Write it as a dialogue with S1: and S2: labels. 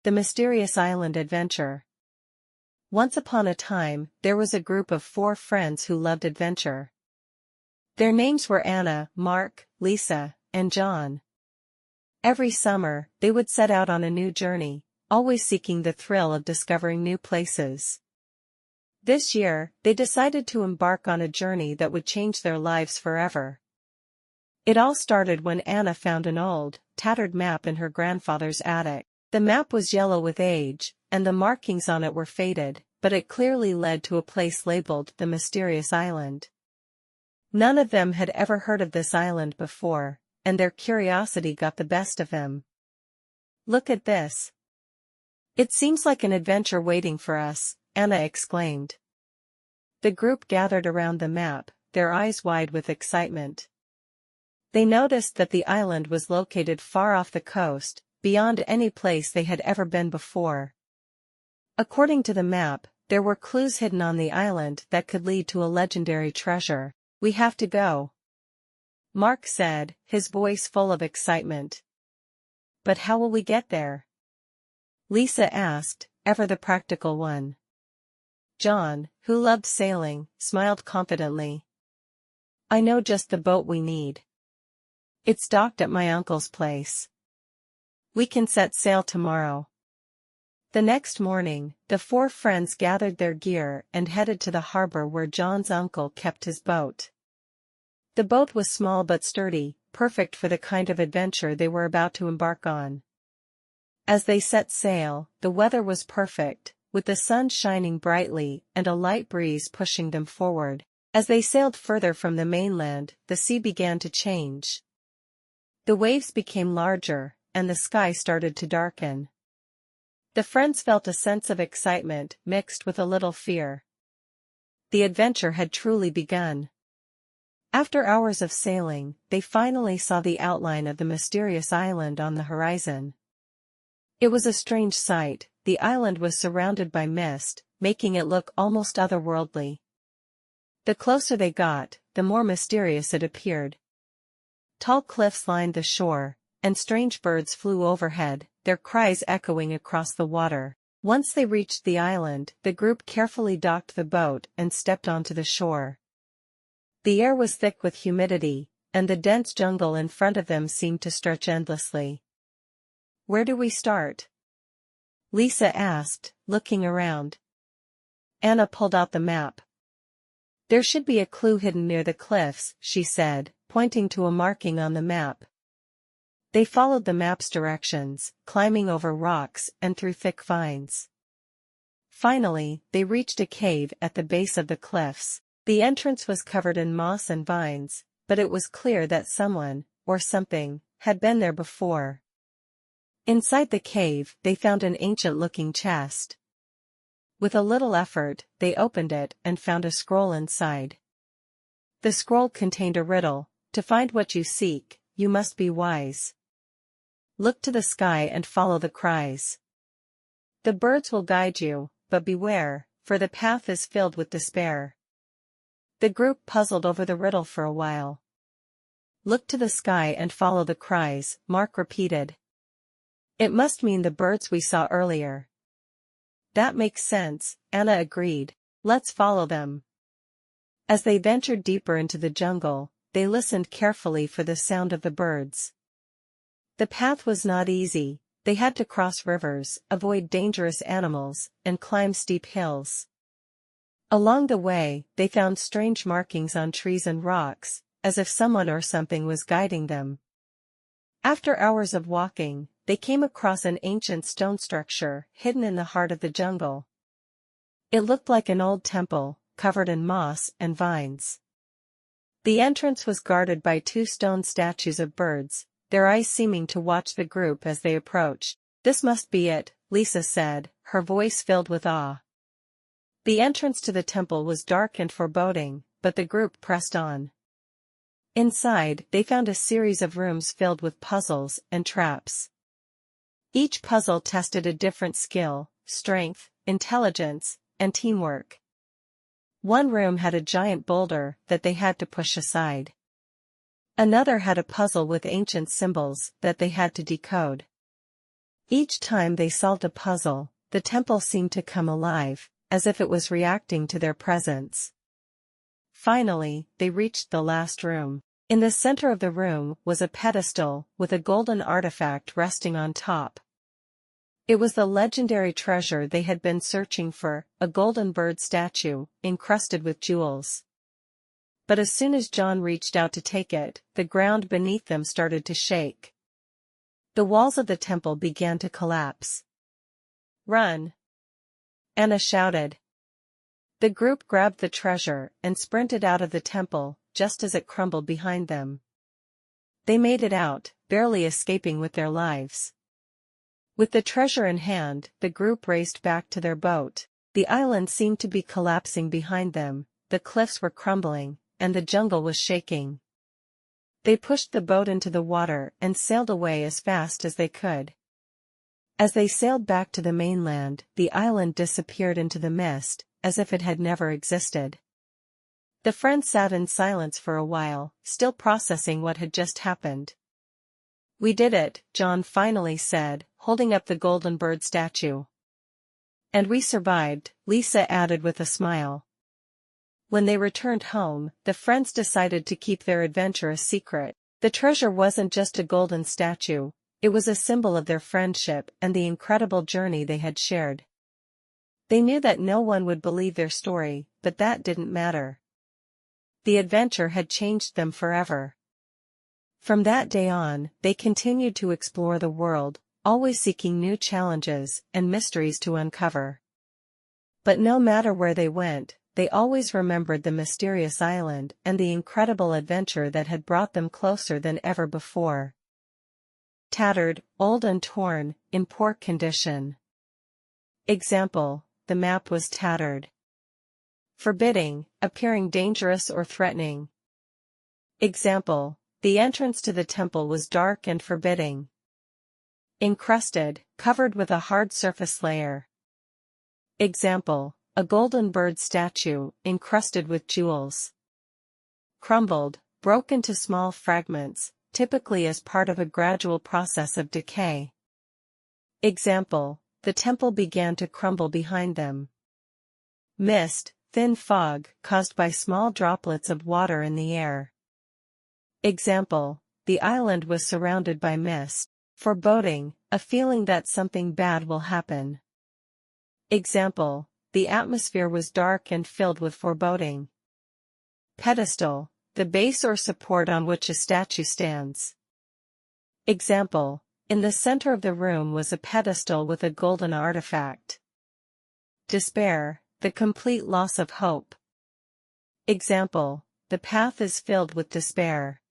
S1: The Mysterious Island Adventure. Once upon a time, there was a group of 4 friends who loved adventure. Their names were Anna, Mark, Lisa, and John. Every summer, they would set out on a new journey, always seeking the thrill of discovering new places. This year, they decided to embark on a journey that would change their lives forever. It all started when Anna found an old, tattered map in her grandfather's attic. The map was yellow with age, and the markings on it were faded, but it clearly led to a place labeled the Mysterious Island. None of them had ever heard of this island before, and their curiosity got the best of them. "Look at this. It seems like an adventure waiting for us," Anna exclaimed. The group gathered around the map, their eyes wide with excitement. They noticed that the island was located far off the coast, beyond any place they had ever been before. According to the map, there were clues hidden on the island that could lead to a legendary treasure. "We have to go," Mark said, his voice full of excitement. "But how will we get there?" Lisa asked, ever the practical one. John, who loved sailing, smiled confidently. "I know just the boat we need. It's docked at my uncle's place. We can set sail tomorrow." The next morning, the 4 friends gathered their gear and headed to the harbor where John's uncle kept his boat. The boat was small but sturdy, perfect for the kind of adventure they were about to embark on. As they set sail, the weather was perfect, with the sun shining brightly and a light breeze pushing them forward. As they sailed further from the mainland, the sea began to change. The waves became larger, and the sky started to darken. The friends felt a sense of excitement mixed with a little fear. The adventure had truly begun. After hours of sailing, they finally saw the outline of the mysterious island on the horizon. It was a strange sight. The island was surrounded by mist, making it look almost otherworldly. The closer they got, the more mysterious it appeared. Tall cliffs lined the shore, and strange birds flew overhead, their cries echoing across the water. Once they reached the island, the group carefully docked the boat and stepped onto the shore. The air was thick with humidity, and the dense jungle in front of them seemed to stretch endlessly. "Where do we start?" Lisa asked, looking around. Anna pulled out the map. "There should be a clue hidden near the cliffs," she said, pointing to a marking on the map. They followed the map's directions, climbing over rocks and through thick vines. Finally, they reached a cave at the base of the cliffs. The entrance was covered in moss and vines, but it was clear that someone, or something, had been there before. Inside the cave, they found an ancient-looking chest. With a little effort, they opened it and found a scroll inside. The scroll contained a riddle: "To find what you seek, you must be wise. Look to the sky and follow the cries. The birds will guide you, but beware, for the path is filled with despair." The group puzzled over the riddle for a while. "Look to the sky and follow the cries," Mark repeated. "It must mean the birds we saw earlier." "That makes sense," Anna agreed. "Let's follow them." As they ventured deeper into the jungle, they listened carefully for the sound of the birds. The path was not easy. They had to cross rivers, avoid dangerous animals, and climb steep hills. Along the way, they found strange markings on trees and rocks, as if someone or something was guiding them. After hours of walking, they came across an ancient stone structure hidden in the heart of the jungle. It looked like an old temple, covered in moss and vines. The entrance was guarded by 2 stone statues of birds, their eyes seeming to watch the group as they approached. "This must be it," Lisa said, her voice filled with awe. The entrance to the temple was dark and foreboding, but the group pressed on. Inside, they found a series of rooms filled with puzzles and traps. Each puzzle tested a different skill, strength, intelligence, and teamwork. One room had a giant boulder that they had to push aside. Another had a puzzle with ancient symbols that they had to decode. Each time they solved a puzzle, the temple seemed to come alive, as if it was reacting to their presence. Finally, they reached the last room. In the center of the room was a pedestal with a golden artifact resting on top. It was the legendary treasure they had been searching for, a golden bird statue, encrusted with jewels. But as soon as John reached out to take it, the ground beneath them started to shake. The walls of the temple began to collapse. "Run!" Anna shouted. The group grabbed the treasure and sprinted out of the temple, just as it crumbled behind them. They made it out, barely escaping with their lives. With the treasure in hand, the group raced back to their boat. The island seemed to be collapsing behind them, the cliffs were crumbling, and the jungle was shaking. They pushed the boat into the water and sailed away as fast as they could. As they sailed back to the mainland, the island disappeared into the mist, as if it had never existed. The friends sat in silence for a while, still processing what had just happened. "We did it," John finally said, holding up the golden bird statue. "And we survived," Lisa added with a smile. When they returned home, the friends decided to keep their adventure a secret. The treasure wasn't just a golden statue, it was a symbol of their friendship and the incredible journey they had shared. They knew that no one would believe their story, but that didn't matter. The adventure had changed them forever. From that day on, they continued to explore the world, always seeking new challenges and mysteries to uncover. But no matter where they went, they always remembered the mysterious island and the incredible adventure that had brought them closer than ever before. Tattered, old and torn, in poor condition. Example: the map was tattered. Forbidding, appearing dangerous or threatening. Example: the entrance to the temple was dark and forbidding. Encrusted, covered with a hard surface layer. Example: a golden bird statue, encrusted with jewels. Crumbled, broke into small fragments, typically as part of a gradual process of decay. Example: the temple began to crumble behind them. Mist, thin fog, caused by small droplets of water in the air. Example: the island was surrounded by mist. Foreboding, a feeling that something bad will happen. Example: the atmosphere was dark and filled with foreboding. Pedestal, the base or support on which a statue stands. Example: in the center of the room was a pedestal with a golden artifact. Despair, the complete loss of hope. Example: the path is filled with despair.